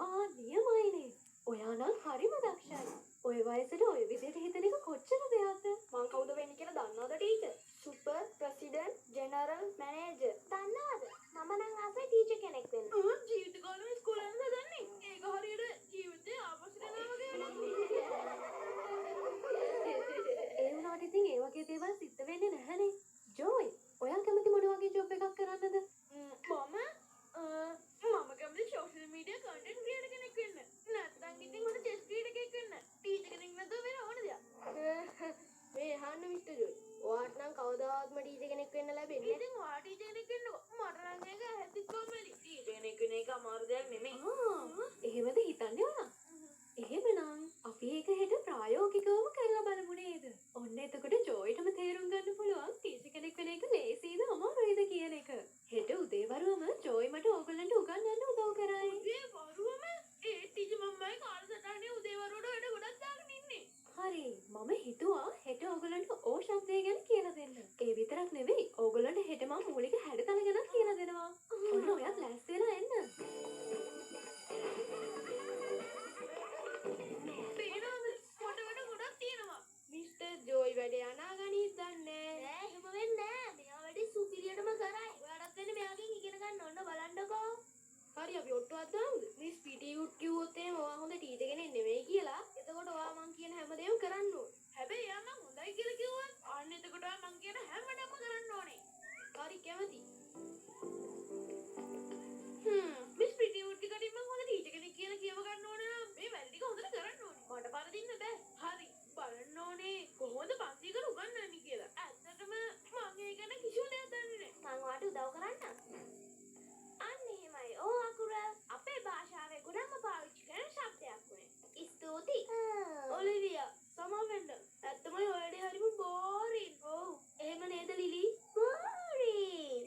නියමයිනේ. ඔයා නම් හරිම දක්ෂයි. ඔය වයසට ඔය විදිහට හිතන එක කොච්චර දෙයක්ද? මං කවුද වෙන්නේ කියලා දන්නවද teacher? Super president general manager. දන්නවද? මම නම් ආසයි ටීචර් කෙනෙක් වෙන්න. ජීවිත කාලෙම ඉස්කෝලේ යන්න හදන්නේ. ඒක හරියට ජීවිතේ ආපස්සට යනවා වගේ ඒ වුණාට ඉතින් ඒ වගේ දේවල් සිද්ධ වෙන්නේ නැහනේ. ජෝයි, ඔයා කැමති මොන වගේ ජොබ් එකක් කරන්නද? මම කැමති සෝෂල් මීඩියා කන්ටෙන්ට් ක්‍රියේටර් කෙනෙක් වෙන්න. නැත්නම් ඉතින් මට චෙස් ක්‍රීඩකයෙක් වෙන්න. ටීචර් කෙනෙක් නැතුව වෙන ඕන දෙයක්. මේ අහන්න මිස්ටර් ජෝයි. ඔයාට නම් කවදාවත්ම ටීචර් කෙනෙක් වෙන්න ලැබෙන්නේ නැහැ. ඉතින් ඔයා ටීචර් කෙනෙක් වෙන්නකෝ. මට නම් ඒක හැදිච්චොමලි. ටීචර් කෙනෙක් වෙන එක අමාරු දෙයක් නෙමෙයි. එහෙමද හිතන්නේ ඔයා? එහෙමනම් අපි ඒක හෙට ප්‍රායෝගිකවම කරලා බලමු නේද? ඔන්න එතකොට ජෝයිටම තේරුම් ගන්න පුළුවන් ටීචර් කෙනෙක් වෙන එක ලේසියිද අමාරුයිද කියන එක. හෙට උදේවරුවම ජෝයි මට ඕගොල්ලන්ට උගන්වන්න උදව් කරයි. උදේවරුවම? ඒ ටීචර් මම්මයි කාලසටහනේ උදේවරුවට වැඩ ගොඩක් දාගෙන ඉන්නේ. හරි, මම හිතුවා හෙට ඕගොල්ලන්ට ඕ ශබ්දය ගැන කියලා දෙන්න. ඒ විතරක් නෙවෙයි, ඕගොල්ලන්ට හෙට මම මූලික හැඩතල ගැනත් කියලා දෙනවා. ඔන්න ඔයත් ලෑස්ති වෙලා එන්න. මිස්ටර් ජෝයි වැඩේ අනාගනිත් දන්නේ නෑ. එහෙම වෙන්නේ නෑ. මෙයා වැඩේ සුපිරියටම කරයි. ඔයාලත් වෙන්නේ මෙයාගෙන් ඉගෙන ගන්න. ඔන්න බලන්නකෝ. හරි අපි ඔට්ටුවක් දාමුද? මිස් පිටියුට් කිව්වොත් එහෙම ඔයා හොඳ ටීචර් කෙනෙක් නෙමෙයි කියලා. එතකොට ඔයා මං කියන හැමදේම කරන්න ඕනේ. හැබැයි එයා මං හොඳයි කියලා කිව්වොත් අන්න එතකොට ඔයා මං කියන හැමදේම කරන්න ඕනේ. හරි කැමති. මිස් පිටියුට් ටිකට මං හොඳ ටීචර් කෙනෙක් කියලා කියව ගන්න ඕනේ නම් මේ වැඩ ටික හොඳට කරන්න ඕනේ. මට පරදින්න බෑ. හරි. බලන්න ඕනේ කොහොමද පන්තියකට උගන්වන්නේ කියලා. ඇත්තටම මම ඒ ගැන කිසිම දෙයක් දන්නේ නැහැ. මං ඔයාට උදව් කරන්න. අන්න එහෙමයි. ඕ අකුර අපේ භාෂාවේ ගොඩක්ම පාවිච්චි කරන ශබ්දයක් වුණේ. ස්තුතියි. ඔලිවියා සමවෙන්න. ඇත්තමයි ඔය වැඩේ හරිම බෝරින්. ඔව්. එහෙම නේද ලිලි? බෝරින්.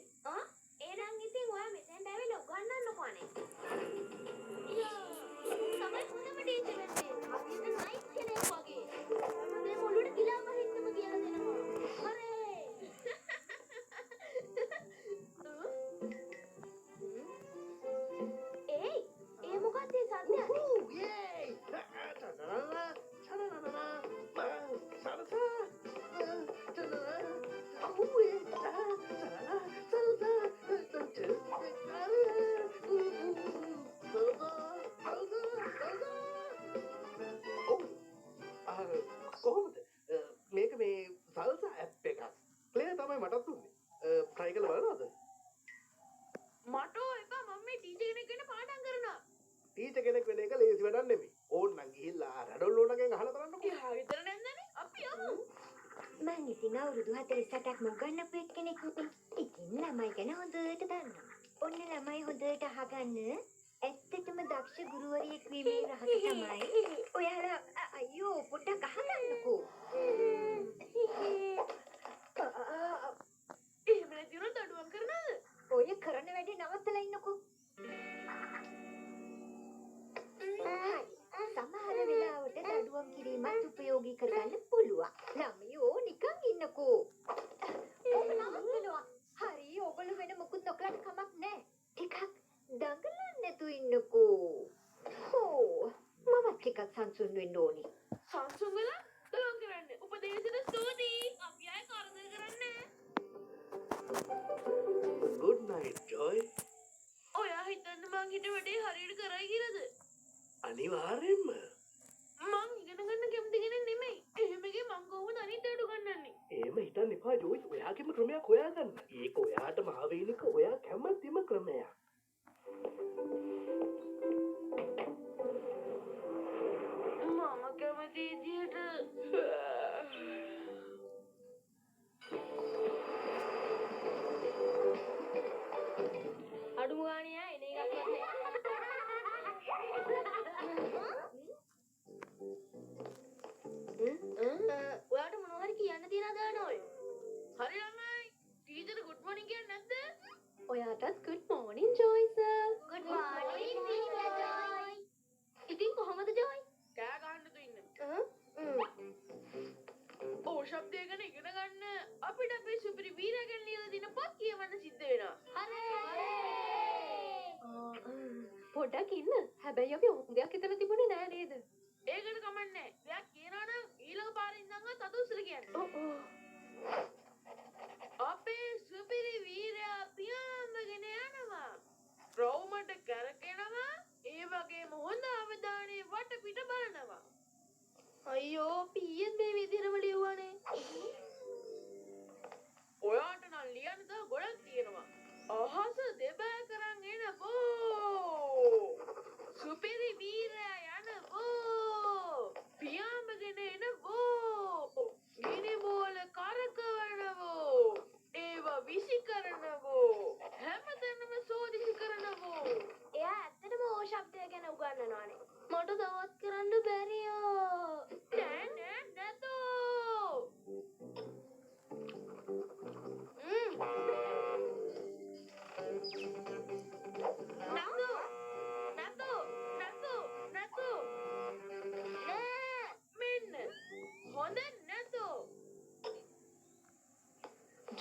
එහෙනම් ඉතින් ඔයා මෙතෙන්ට ඇවිල්ලා උගන්වන්නකෝ අනේ. තමයි හොඳම ටීචර් වෙන්නේ. අපි ඉතින් නයිස් කෙනෙක් වගේ. මේ මොළුවට ගිලා වහින්නම කියලා දෙනවා. හරේ. ඒ මොකක්ද ඒ සද්දයක්? කොහොමද මේක මේ සල්සා ඇප් එකක් ප්ලේ තමයි මටත් දුන්නේ try කරලා බලනවද මට එපා මම මේ ටීචර් කෙනෙක් වෙන්න පාඩම් කරනවා. ටීචර් කෙනෙක් වෙන එක ලේසි වැඩක් නෙමෙයි ඕන්නම් ගිහිල්ලා රඩොල් ඕනගෙන් අහලා බලන්නකෝ එහා විතර නැන්දනේ අපි යමු. මං ඉතින් අවුරුදු 48ක් උගන්වපු එක්කෙනෙක් නෙමෙයි. ඉතින් ළමයි ගැන හොඳට දන්නවා. ඔන්න ළමයි හොඳට අහගන්න. ඇත්තටම දක්ෂ ගුරුවරියෙක් වීමේ රහස තමයි ඔයාලා අයියෝ පොඩ්ඩක් අහගන්නකෝ. එහෙම නැති වුණොත් අඩුවම් කරනවද? ඔය කරන වැඩේ නවත්තලා ඉන්නකෝ. සමහර වෙලාවට දඩුවම් කිරීමත් උපයෝගී කරගන්න පුළුවන්. ළමයෝ නිකන් ඉන්නකෝ. ඔබ නවත්තනවා. හරි, ඔයගොල්ලෝ වෙන මොකුත් නොකරන්න කමක් නැහැ. ටිකක් දඟලන්න නැතු ඉන්නකෝ. හෝ, මම ටිකක් සංසුන් වෙන්න ඕනේ. සංසුන් වෙලා දලම් කරන්න. උපදේශයට ස්තුතියි. අපි ආයේ කරදර කරන්නේ නැහැ. good night joy ඔයා හිතන්නේ මං හිත වැඩේ හරියට කරයි කියලාද? අනිවාර්යෙන්ම මං ඉගෙන ගන්න කැමති කෙනෙක් නෙමෙයි. එහෙම එකේ මං කොහොමද අනිත් අයට උගන්වන්නේ? එහෙම හිතන්න එපා ජෝයි ඔයාගේම ක්‍රමයක් හොයාගන්න ඒක ඔයාටම ආවේනික ඔයා කැමතිම ක්‍රමයක් මම කැමති විදියට අඩුම ගානේ ආ එන එකක් නැහැ. ඔයාට මොනවා හරි කියන්න තියනද නෝල්? හරි ළමයි. ටීචර් good morning කියන්නේ නැද්ද? ඔයාටත් good morning joy sir. good morning Mr. Joy. ඉතින් කොහමද ජෝයි? කෑ ගන්නද ඉන්නේ? ඕ ශබ්දය ගැන ඉගෙන ගන්න අපිට අපේ සුපිරි වීරයා ගැන ලියලා දින පොත් කියවන්න සිද්ධ වෙනවා. හරේ! පොඩ්ඩක් ඉන්න. හැබැයි අපි ඔහුගයක් හිතලා තිබුණේ නෑ නේද? ඒකට කමන්නේ. එයා කියනවා නම් ඊළඟ පාරේ ඉඳන්වත් තතුස්ර කියන්නේ. ඔව් ඔව්. අපේ සුපිරි වීරයා පියාඹගෙන යනවා. රවුමට කරකිනවා. ඒ වගේම හොඳ අවධානයේ වටපිට බලනවා. අයියෝ පීයෙන් මේ විදිහටම ලියුවානේ. ඔයාට නම් ලියන්න තව ගොඩක් තියෙනවා. අහස දෙබෑ කරන් එනවෝ. සුපිරි වීරයා යනවෝ. පියාඹගෙන එනවෝ. ගිනි බෝල කරකවනවෝ. ඒවා විසි කරනවෝ. හැමතැනම සෝදිසි කරනවෝ. එයා ඇත්තටම ඕ ශබ්දය ගැන උගන්වනවානේ. මට තවත් කරන්න බැරියෝ. නෑ නැතෝ.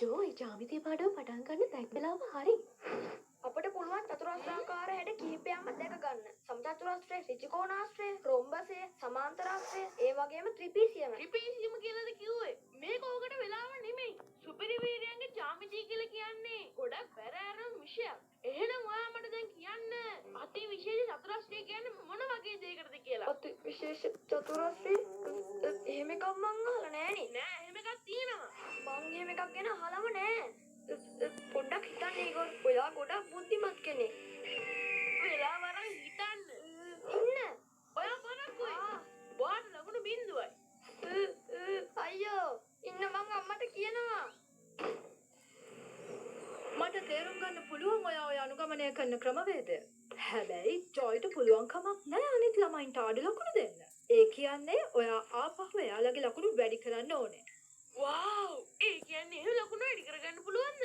ජෝයි ජාමිතිය පාඩම පටන් ගන්න දැක් වෙලාව හරි. අපට පුළුවන් චතුරස්‍රාකාර හැඩ කිහිපයක්ම දැක ගන්න. සමචතුරස්‍රය, ත්‍රිකෝණාස්‍රය, රොම්බසය, සමාන්තරාස්‍රය, ඒ වගේම ත්‍රිපීසියම. ත්‍රිපීසියම කියලාද කිව්වේ? මේක ඕකට වෙලාව නෙමෙයි. සුපිරි වීරයන්ගේ ජාමිතිය කියලා කියන්නේ ගොඩක් බැරෑරුම් විෂයක්. එහෙනම් ඔයා මට දැන් කියන්න අති විශේෂ චතුරස්‍රය කියන්නේ මොන වගේ දෙයකටද කියලා. අති විශේෂ චතුරස්‍රය? එහෙම එකක් මං අහලා නෑනේ. නෑ එහෙම එකක් තියෙනවා. මං එහෙම එකක් ගැන අහලම නෑ. පොඩ්ඩක් හිතන්න ඒගොල්ලෝ. ඔයා ගොඩක් බුද්ධිමත් කෙනෙක්. වෙලා වරන් හිතන්න. ඉන්න. ඔයා පරක්කුයි. ඔයාට ලැබුණු බින්දුවයි. අයියෝ ඉන්න මං අම්මට කියනවා. මට තේරුම් ගන්න පුළුවන් ඔය අනුගමනය කරන ක්‍රමවේදය. හැබැයි ජොයිට පුළුවන් කමක් නෑ අනිත් ළමයින්ට ආඩු ලකුණු දෙන්න. ඒ කියන්නේ ඔයා ආපහු එයාලගේ ලකුණු වැඩි කරන්න ඕනේ. වාව්! ඒ කියන්නේ එහෙම ලකුණු වැඩි කරගන්න පුළුවන්ද?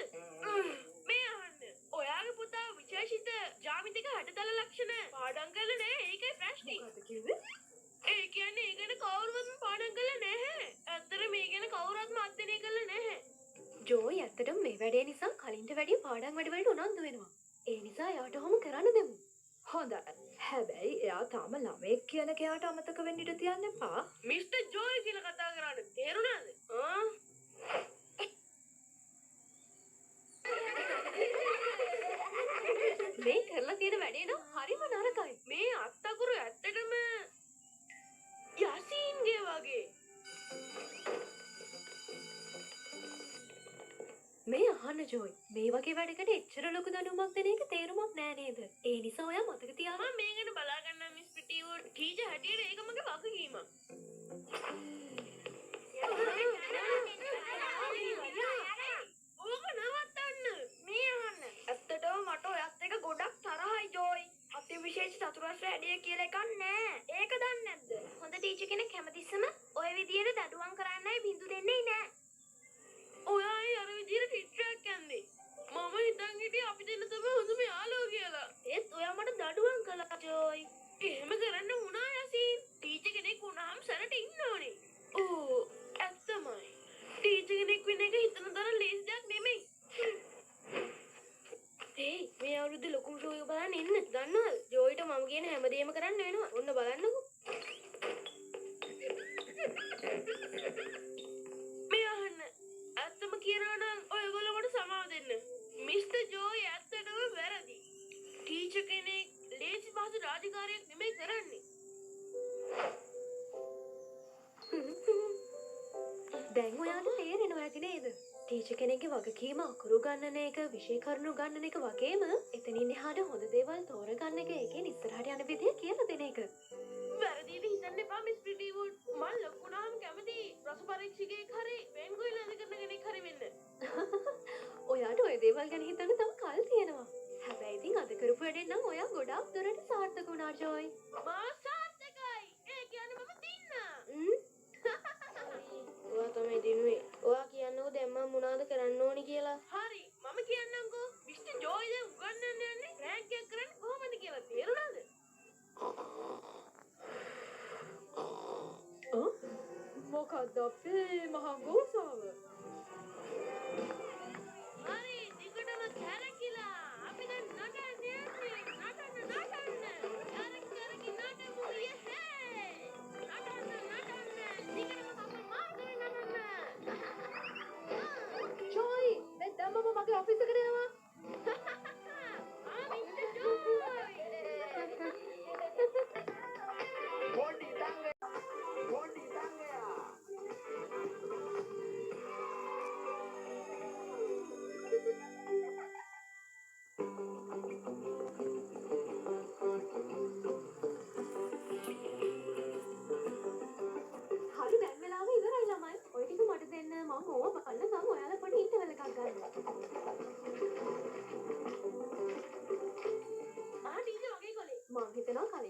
මේ අහන්න. ඔයාගේ පුතා විශේෂිත ජ්‍යාමිතික හැඩතල ලක්ෂණ පාඩම් කරලා නෑ. ඒකයි ප්‍රශ්නේ. මොකද කිව්වේ? ඒ කියන්නේ ඒ ගැන කවුරුවත්ම පාඩම් කරලා නැහැ. ඇත්තට මේ ගැන කවුරුවත්ම අධ්‍යයනය කරලා නැහැ. ජෝයි ඇත්තටම මේ වැඩේ නිසා කලින්ට වැඩිය පාඩම් වැඩිවලට උනන්දු වෙනවා. ඒ නිසා එයාට ඔහොම කරන්න දෙමු. හොඳයි. හැබැයි එයා තාම ළමෙක් කියන කෙයාට අමතක වෙන්න ඉඩ තියන්න එපා. මිස්ටර් ජෝයි කියලා කතා කරන්නේ තේරුණාද? මේ කරලා තියෙන වැඩේ නම් හරිම නරකයි. මේ අත්තකුරු ඇත්තටම යසීන්ගේ වගේ. මේ අහන්න ජෝයි. මේ වගේ වැඩකට එච්චර ලොකු දඬුවමක් දෙන එක තේරුමක් නෑ නේද? ඒ නිසා ඔයා මතක තියාගන්න. මම මේ ගැන බලා ගන්නම් මිස් පිටිවුඩ්. ටීචර් හැටියට ඒක මගේ වගකීමක්. ඕක නවත්තන්න. මේ අහන්න. ඇත්තටම මට ඔයත් එක ගොඩක් තරහයි ජෝයි. අති විශේෂ චතුරස්‍ර හැඩය කියලා එකක් නෑ. ඒක දන්නේ නැද්ද? හොඳ ටීචර් කෙනෙක් හැමතිස්සම ඔය විදියට දඩුවම් කරන්නයි බින්දු දෙන්නේ නෑ. ඔයා අර විදියට ටිට්‍රයක් යන්නේ. මම හිතන් හිටියේ අපි දෙන්න තමයි හොඳම යාළුවෝ කියලා. ඒත් ඔයා මට දඩුවම් කළා ජෝයි. එහෙම කරන්න වුණා යසින්. ටීචර් කෙනෙක් වුණාම සැරට ඉන්න ඕනේ. ඕ ඇත්තමයි. ටීචර් කෙනෙක් වෙන එක හිතන තරම් ලේසි දෙයක් නෙමෙයි. ඒ මේ අවුරුද්දේ ලොකුම ෂෝ එක බලන්න එන්න. දන්නවද? ජෝයිට මම කියන හැමදේම කරන්න වෙනවා. ඔන්න බලන්නකෝ. මේ අහන්න. ඇත්තම කියනවා නම් ඔයගොල්ලෝ මට සමාව දෙන්න. මිස්ටර් ජෝයි ඇත්තටම වැරදි. ටීචර් කෙනෙක් ලේසි පහසු රාජකාරියක් නෙමෙයි කරන්නේ. දැන් ඔයාට තේරෙනවා ඇති නේද? ටීචර් කෙනෙක්ගේ වගකීම අකුරු ගන්නන එක, විෂය කරුණු ගන්නන එක වගේම එතනින් එහාට හොඳ දේවල් තෝරගන්න එක, ඒකෙන් ඉස්සරහට යන විදිය කියලා දෙන එක. වැරදිද හිතන්න එපා මිස් ප්‍රිටිවුඩ්. මම ලොකුණාම කැමති රස පරීක්ෂකයෙක් හරි වෙන්ගොයිල් නැති කරන කෙනෙක් හරි වෙන්න. ඔයාට ඔය දේවල් ගැන හිතන්න තව කල් තියෙනවා. හැබැයි ඉතින් අද කරපු වැඩෙන් නම් ඔයා ගොඩාක් දුරට සාර්ථක වුණා ජෝයි. මා සාර්ථකයි. ඒ කියන්නේ මම දින්න. ඔයා තමයි දිනුවේ. ඔයා කියන්නකෝ දැන් මම මොනවද කරන්න ඕනි කියලා. හරි මම කියන්නම්කෝ. මිස්ටර් ජෝයි දැන් උගන්වන්න යන්නේ රෑන්ක් එක කරන්නේ කොහොමද කියලා තේරුණාද? මොකක්ද අපේ මහා ගෝසාව? හරි දිගටම කැරකිලා අපි දැන් නටන්න යන්නේ. නටන්න.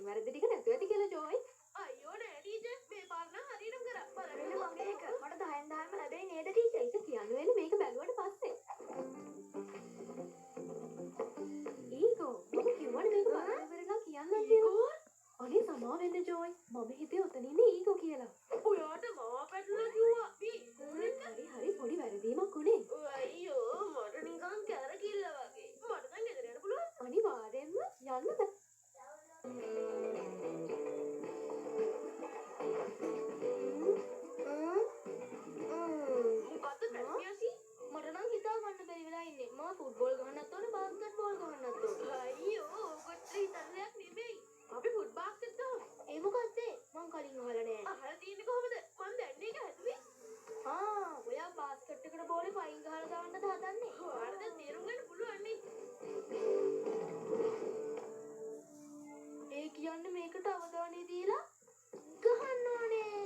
වැරදි ටික නැතුව ඇති කියලා ජෝයි. අයියෝ නෑ ටීචර් මේ පාර නම් හරියටම කරා. මෙන්න බලන්න මගේ එක. මට 10න් 10ම ලැබෙයි නේද ටීචර්? ඒක කියන්න වෙන්නේ මේක බැලුවට පස්සේ. ඊගෝ මම කිව්වනේ මේක බලන්න ඉවරලා කියන්න කියලා. අනේ සමා වෙන්න ජෝයි. මම හිතේ ඔතන ඉන්නේ ඊගෝ කියලා. ඔයාට මාව පැටලලා කිව්වා. හරි පොඩි වැරදීමක් උනේ. අයියෝ මට නිකන් කැරකිල්ල වගේ. මට දැන් ගෙදර යන්න පුළුවන්. අනිවාර්යෙන්ම යන්න බෑ. මොකද්ද දැන්සියසි? මට නම් හිතා ගන්න බැරි වෙලා ඉන්නේ. මම ෆුට්බෝල් ගහන්නත් ඕනේ, බාස්කට් බෝල් ගහන්නත් ඕනේ. අයියෝ ඔකට හිතන්න දෙයක් නෙමෙයි. අපි ෆුට් බාස්කට් ගහමු. ඒ මොකද්ද? මං කලින් අහලා නෑ. අහලා තියෙන්නේ කොහමද? මං දැන් ඒක හැදුවේ. ඔයා බාස්කට් එකට බෝලේ පයින් ගහලා දාන්නද හදන්නේ? ඔයාලට දැන් තේරුම් ගන්න පුළුවන් නේ. ඒ කියන්නේ මේකට අවධානය දීලා ගහන්න ඕනේ.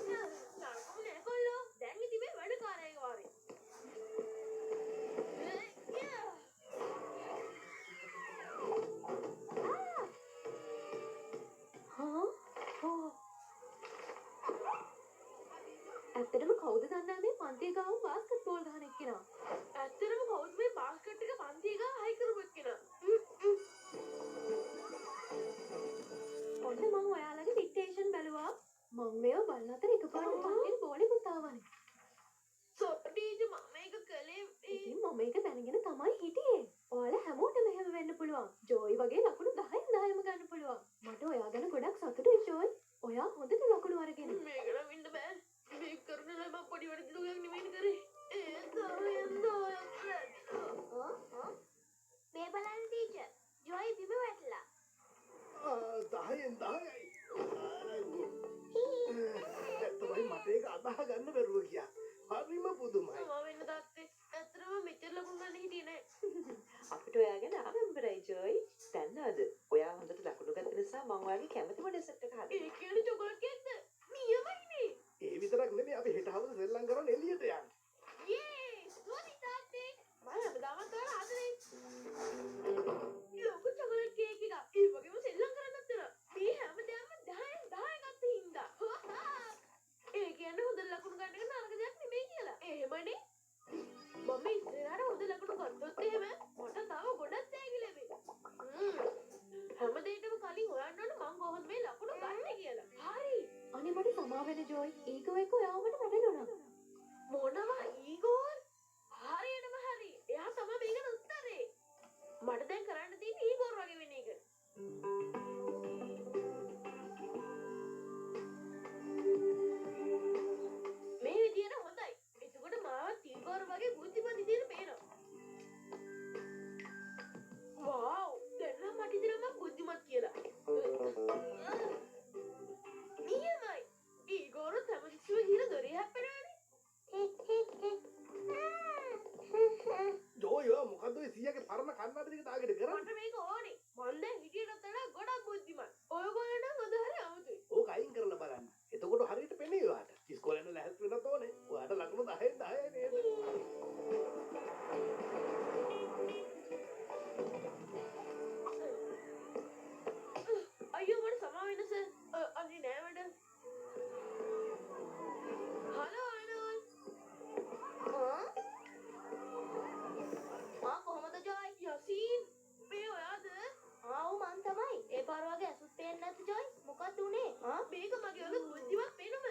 නරකම නෑ කොල්ලෝ. දැන් ඉතින් මේ වැඩකාරයෙක් වාරේ. ඇත්තටම කවුද දන්නේ මේ පන්තිය ගාව බාස්කට් බෝල් ගහන එක්කෙනා? ඇත්තටම කවුද මේ බාස්කට් එක පන්තිය ගා හයි කරපු එක්කෙනා? ඔන්න මං ඔයාලගේ ඩික්ටේෂන් බැලුවා. මං මේව බලන අතර එකපාරට පන්තියේ බෝලේ පුතාවනේ. සොටීජ මම මේක කළේ ඉතින් මම ඒක දැනගෙන තමයි හිටියේ. ඔයාලා හැමෝටම එහෙම වෙන්න පුළුවන්. ජෝයි වගේ ලකුණු 10න් 10ම ගන්න පුළුවන්. මට ඔයා ගැන ගොඩක් සතුටුයි ජෝයි. ඔයා හොඳට ලකුණු අරගෙන. මේක නම් ඉන්න බෑ. මේක කරන මම පොඩි වැඩ දුකක් නෙමෙයි කරේ. ඒ තමයි මේ බලන්න ටීචර්. ජොයි බිම වැටලා. 10න් 10යි. තමයි මට ඒක අදාහ ගන්න බැරුව ගියා. හරිම පුදුමයි. මම වෙන්න තාත්තේ. ඇත්තටම මෙච්චර ලකුණු ගන්න හිටියේ නෑ. අපිට ඔයා ගැන ආරම්භරයි ජොයි. දන්නවද? ඔයා හොඳට ලකුණු ගත්ත නිසා මම ඔයාගේ කැමතිම ඩෙසර්ට් එක හදා. ඒ කියන්නේ චොකලට් කේක්ද? නියමයිනේ. ඒ විතරක් නෙමෙයි අපි හෙට හවස සෙල්ලම් කරන්න එළියට යන්නේ. යේ! සෝරි තාත්තේ. මම හැමදාමත් ඔයාලා ආදරේ. ලොකු චොකලට් කේක් එකක්. ඒ වගේම සෙල්ලම් කරන්නත් වෙනවා. මේ හැමදාම 10න් 10 ගත්ත හින්දා. ඒ කියන්නේ හොඳ ලකුණු ගන්න එක නරක දෙයක් නෙමෙයි කියලා. එහෙමනේ. මම ඉස්සරහට හොඳ ලකුණු ගත්තොත් එහෙම මට තව ගොඩක් තෑගි ලැබෙයි. හැම දෙයකම කලින් හොයන්න ඕන මං කොහොමද මේ ලකුණු ගන්නේ කියලා. හරි. අනේ මට සමා වෙන ජෝයි. ඊගෝ එක ඔයාවට වැටෙනවා. මොනවා ඊගෝල්? හරියටම හරි. එයා තමයි මේකට උත්තරේ. මට දැන් කරන්න තියෙන්නේ ඊගෝල් වගේ වෙන එක. මේ විදියට හොඳයි. එතකොට මාවත් ඊගෝල් වගේ බුද්ධිමත් විදියට පේනවා. වව්! දැන් නම් මට හිතෙනවා මම බුද්ධිමත් කියලා. නියමයි. ඊගෝල් තමන්සුව ගිහලා දොරේ හැප්පෙනවනේ. ජෝයි ඔයා මොකද්ද ඔය 100ගේ පරණ කන්නඩි ටික දාගෙන කරන්නේ? මට මේක ඕනේ. මං දැන් හිටියටත් වඩා ගොඩක් බුද්ධිමත්. ඔයගොල්ලෝ නම් හොඳ හරි අමුතුයි. ඕක අයින් කරලා බලන්න. එතකොට හරියට පෙනේ ඔයාට. ඉස්කෝලේ යන ලැහැත් වෙනත් ඕනේ. ඔයාට ලකුණු 10න් 10යි නේද? අයියෝ මට සමා වෙන්න සර්. අනේ නෑ මඩ. හලෝ අනෝල්. කොහමද ජොයි? යසීන් මේ ඔයාද? මං තමයි. ඒ පාර වගේ ඇසුත් පේන්නේ නැති ජොයි. මොකක්ද උනේ? මේක මගේ වගේ බුද්ධිමත් වෙනම.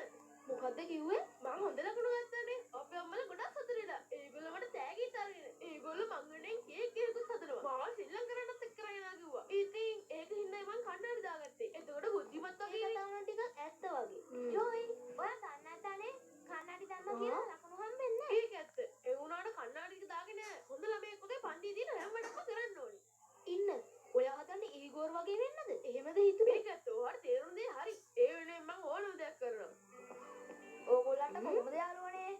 මොකද්ද කිව්වේ? මං හොඳ ලකුණු ගත්තානේ. අපේ අම්මලා ගොඩක් සතුටු වෙලා. ඒගොල්ලෝ මට තෑගිත් අරගෙන. ඒගොල්ලෝ මං වෙනුවෙන් කේක් එකකුත් හදනවා. මාව සෙල්ලම් කරන්නත් එක්ක කරගෙන කිව්වා. ඉතින් ඒක හින්දායි මං කණ්ඩායම දාගත්තේ. එතකොට බුද්ධිමත් වගේ ඒ කතාව නම් ටිකක් ඇත්ත වගේ. ජොයි, ඔයා දන්නේ නැතනේ කන්නඩි දැම්ම කියලා ලකුණු හම්බෙන්නේ නැහැ. ඒක ඇත්ත. ඒ වුණාට කණ්ණාඩි ටික දාගෙන හොඳ ළමයෙක් වගේ පන්තියේ තියෙන හැම වැඩක්ම කරන්න ඕනේ. ඉන්න. ඔයා හදන්නේ ඊගෝර් වගේ වෙන්නද? එහෙමද හිතුවේ? මේක ඇත්ත. ඔයාලට තේරුණ දේ හරි. ඒ වෙනුවෙන් මං ඕනම දෙයක් කරනවා. ඕගොල්ලන්ට කොහොමද යාළුවනේ?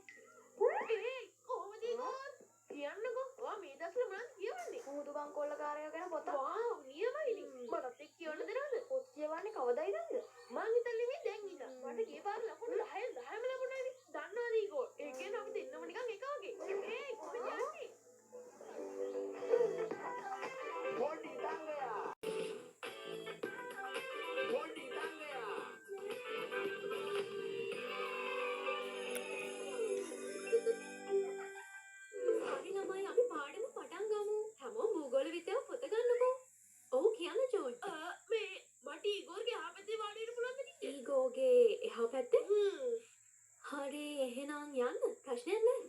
ඒ කොහොමද ඊගොල්? කියන්නකෝ. ඔයා මේ දවස්වල මොනවද කියවන්නේ? මුහුදු බංකොල්ලකාරයෝ ගැන පොත. වාව් නියමයිනේ. මටත් එක්ක කියවන්න දෙනවද? පොත් කියවන්නේ කවදායිද? මං හිතන්නේ මේ දැන් ඉඳන්. මට ගිය පාර ලකුණු 10න් 10ම ලැබුණානේ. දන්නවද ඊගොල්? ඒ කියන්නේ අපි දෙන්නම නිකන් එක වගේ. ඒ කොහෙද යන්නේ? පොඩි දඟයා ජෝයි? මේ මට ඊගෝර්ගේ එහා පැත්තේ වාඩි වෙන්න පුළුවන්ද ටීචර්? ඊගෝගේ එහා පැත්තේ? හරි එහෙනම් යන්න ප්‍රශ්නයක් නැහැ.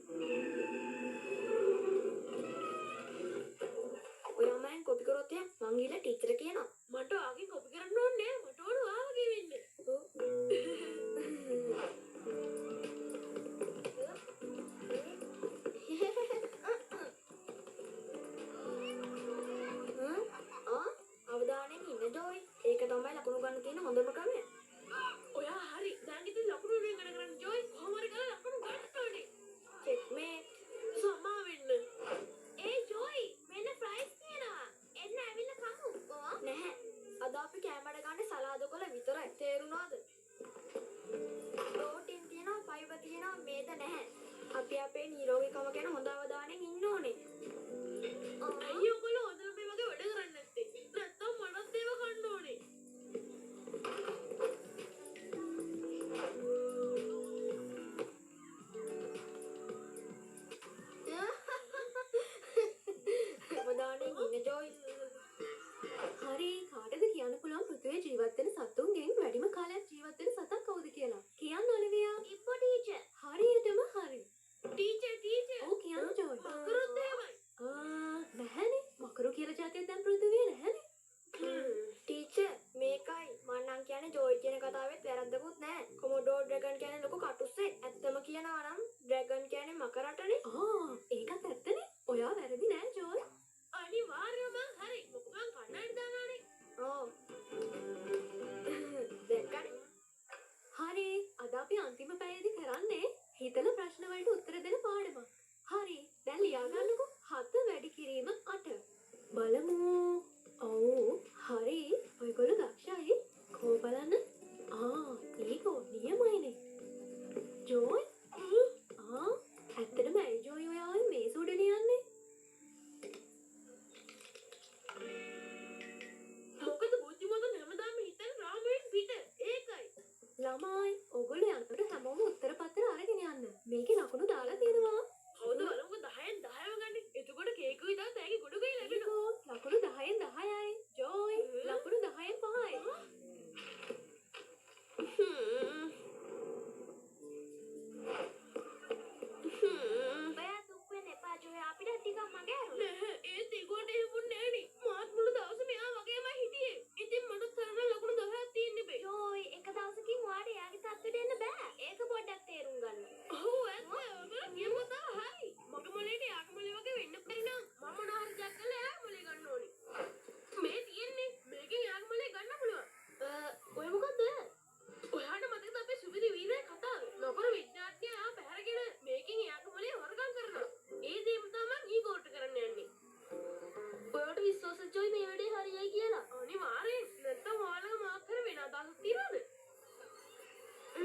ඔයා මම කොපි කරොත් මං ගිහලා ටීචර් කියනවා. මට ඔයාගෙන් කොපි කරන්න ඕනේ නෑ. මට ඕන ඔයා වගේ වෙන්න. අවධානයෙන් ඉන්න ජෝයි. ඒක තමයි ලකුණු ගන්න තියෙන හොඳම ක්‍රමය. ඔයා හරි. දැන් ඉතින් ලකුණු වලින් ඉගෙන ගන්න ජෝයි. කොහොම හරි කරලා ලකුණු ගන්න ඕනේ. චෙක්මේට්. සමා වෙන්න. ඒ ජෝයි මෙන්න ප්‍රයිස් තියෙනවා. එන්න ඇවිල්ලා කමු. නැහැ. අද අපි කැමරට ගන්න සලාද කොළ විතරයි. තේරුණාද? ප්‍රෝටීන් තියෙනවා, ෆයිබර් තියෙනවා, මේද නැහැ. අපි අපේ නිරෝගීකම ගැන හොඳ අවධානයෙන් ඉන්න ඕනේ. අයියෝ ඔයගොල්ලෝ හොඳට මේ වගේ වැඩ කරන්නේ නැත්තේ. නැත්තම් මනස් දේව කන්න ඕනේ. අවධානයෙන් ඉන්න ජෝයි. හරි කාටද කියන්න පුළුවන් පෘථිවියේ ජීවත් වෙන සතුන්ගෙන් වැඩිම කාලයක් ජීවත් වෙන සතා කවුද කියලා? කියන්න ඔලිවියා. ඉප්පෝ ටීචර්. හරියටම හරි. ටීචර්. ඔව් කියන්න ජෝයි. මකරුත් එහෙමයි. නැහැනේ. මකරු කියලා જાතියක් දැන් පෘථිවියේ නැහැනේ. ටීචර් මේකයි මම නම් කියන්නේ ජෝයි කියන කතාවෙත් වැරද්දකුත් නැහැ. කොමොඩෝ ඩ්‍රැගන් කියන්නේ ලොකු කටුස්සෙක්. ඇත්තම කියනවා නම් ඩ්‍රැගන් කියන්නේ මකරටනේ. ඒකත් ඇත්තනේ. ඔයා වැරදි නෑ ජෝයි. අනිවාර්යයෙන්ම හරි. මොකක් මං කන්නයි දානනේ. ඔව්. දැක්කනේ. හරි අද අපි අන්තිම පැයේදී කරන්නේ හිතලා ප්‍රශ්න වලට උත්තර දෙන පාඩමක්. හරි දැන් ලියා ගන්නකෝ 7 වැඩි කිරීම 8. බලමු. ඔව් හරි ඔයගොල්ලෝ දක්ෂයි. කෝ බලන්න. ඊගෝ නියමයිනේ. ජෝයි ඇත්තටම ඇයි ජෝයි ඔයා මේ සුඩ ලියන්නේ? මොකද බුද්ධිමතුන් හැමදාම හිතන රාමයෙන් පිට. ඒකයි. ළමයි ඔයගොල්ලෝ යනකොට හැමෝම උත්තර පත්‍ර අරගෙන යන්න. මේකේ ලකුණු දාලා තියෙනවා. කවුද බලමුකෝ 10න් 10ම ගන්නේ. එතකොට කේක් විතර තෑගි ගොඩ ගයි ලැබෙනවා. ඊගෝ ලකුණු 10න් 10යි. ජෝයි ලකුණු 10න් 5යි. ඔයා දුක් වෙන්න එපා ජෝයි අපිට ටිකක් මගේ අරුණ. නෑ ඒත් ඒකට එහෙමුන්නේ නෑනේ. මාත් මුළු දවසම එයා වගේමයි හිටියේ. ඉතින් මට තරම ලකුණු 10ක් තියෙන්න බෑ. ජෝයි එක දවසකින් ඔයාට එයාගේ තත්ත්වයට එන්න බෑ. ඒක පොඩ්ඩක් තේරුම් ගන්න. ඔව් ඇත්ත. ඔයගොල්ලෝ කියන කතාව හරි. මගේ මොලේට යාගේ මොලේ වගේ වෙන්න බැරි නම් මම මොනවා හරි දෙයක් කළා එයාගේ මොලේ ගන්න ඕනේ. මේ තියෙන්නේ මේකෙන් යාගේ මොලේ ගන්න පුළුවන්. ඔය මොකද්ද? ඔයාට මතකද අපේ සුවිරි වීරය කතාව? නපුර විද්‍යාඥයා පැහැරගෙන මේකෙන් යාගේ මොලේ වර්ගම් කරනවා. ඒ දේම තමයි ඊගෝට කරන්න යන්නේ. ඔයාට විශ්වාසද ජොයි මේ වැඩේ හරියයි කියලා? අනිවාර්යෙන්. නැත්තම් ඔයාලගේ මාක් කර වෙන අදහසක් තියනවද?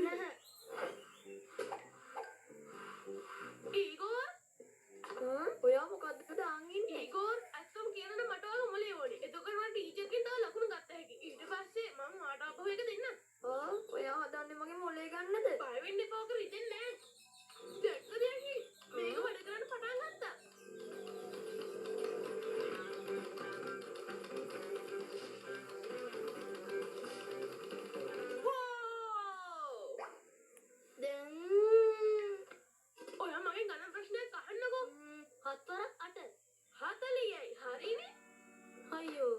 නැහැ. ඊගෝර් ඔයා මොකද්ද දාන් ඉන්නේ? ඊගෝර් අත්තම කියනනේ මට ඔයාගේ මොලේ ඕනේ. එතකොට මම ටීචර්ගෙන් තව ලකුණු ගත්ත හැකි. ඊට පස්සේ මම ඔයාට ආපහු එක දෙන්නම්. ඔයා හදන්නේ මගේ මොලේ ගන්නද? බය වෙන්න එපා කර ඉතින් නෑ. දැක්කද යකි? මේක වැඩ කරන්න පටන් ගත්තා. දැන් ඔයා මගෙන් ගණන් ප්‍රශ්නයක් අහන්නකෝ. 7 වරක් 8. 40යි. හරිනේ. අයියෝ.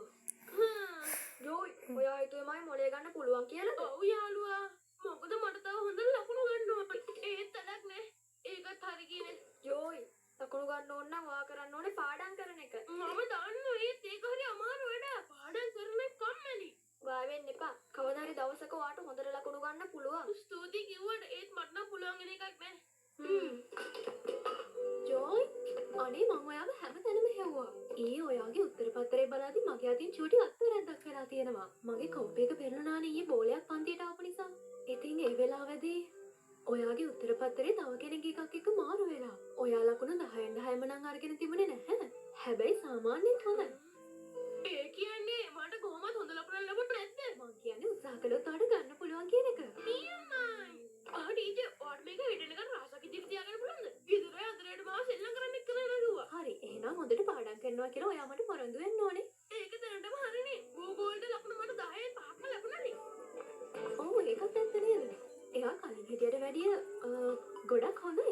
ජෝයි ඔයා හිතුවේ මම මොලේ ගන්න පුළුවන් කියලාද? ඔව් යාළුවා. මොකද මට තව හොඳ ලකුණු ගන්න ඕනේ. ඒත් වැඩක් නෑ. ඒකත් හරි කියන්නේ. ජෝයි ලකුණු ගන්න ඕන නම් ඔයා කරන්න ඕනේ පාඩම් කරන එක. මම දන්නවා ඒත් ඒක හරි අමාරු වැඩක්. පාඩම් කරන එක කම්මැලි. බය වෙන්න එපා. කවදා හරි දවසක ඔයාට හොඳට ලකුණු ගන්න පුළුවන්. ස්තුතියි කිව්වට ඒත් මට නම් පුළුවන් වෙන එකක් නෑ. ජෝයි අනේ මම ඔයාව හැමතැනම හෙව්වා. ඔයාගේ උත්තර පත්‍රය බලාදී මගේ අතින් චූටි අත්වැරද්දක් වෙලා තියෙනවා. මගේ කවුප් එක පෙරළුණානේ ඊයේ බෝලයක් පන්තියට ආපු නිසා. ඉතින් ඒ වෙලාවේදී ඔයාගේ උත්තර පත්‍රේ තව කෙනෙක්ගේ එකක් එක්ක මාරු වෙලා. ඔයා ලකුණු 10න් 10ම නම් අරගෙන තිබුණේ නැහැ. හැබැයි සාමාන්‍යයෙන් හොඳයි. ඒ කියන්නේ මට කොහොමද හොඳ ලකුණක් ලැබුණේ නැද්ද? මං කියන්නේ උත්සාහ කළොත් ඔයාට ගන්න පුළුවන් කියන එක. නියමයි. ටීචර් ඔයාට මේක හිටෙනකන් රාසක් ඉදිරි තියාගන්න පුළුවන්ද? ඉදිරිය අතරේට මාව සෙල්ලම් කරන්න එක්කලා නේදුවා. හරි එහෙනම් හොඳට පාඩම් කරනවා කියලා ඔයා මට පොරොන්දු වෙන්න ඕනේ. ඒක දැනටම හරිනේ. ගෝගෝ එයා කලින් හිටියට වැඩිය ගොඩක් හොඳයි.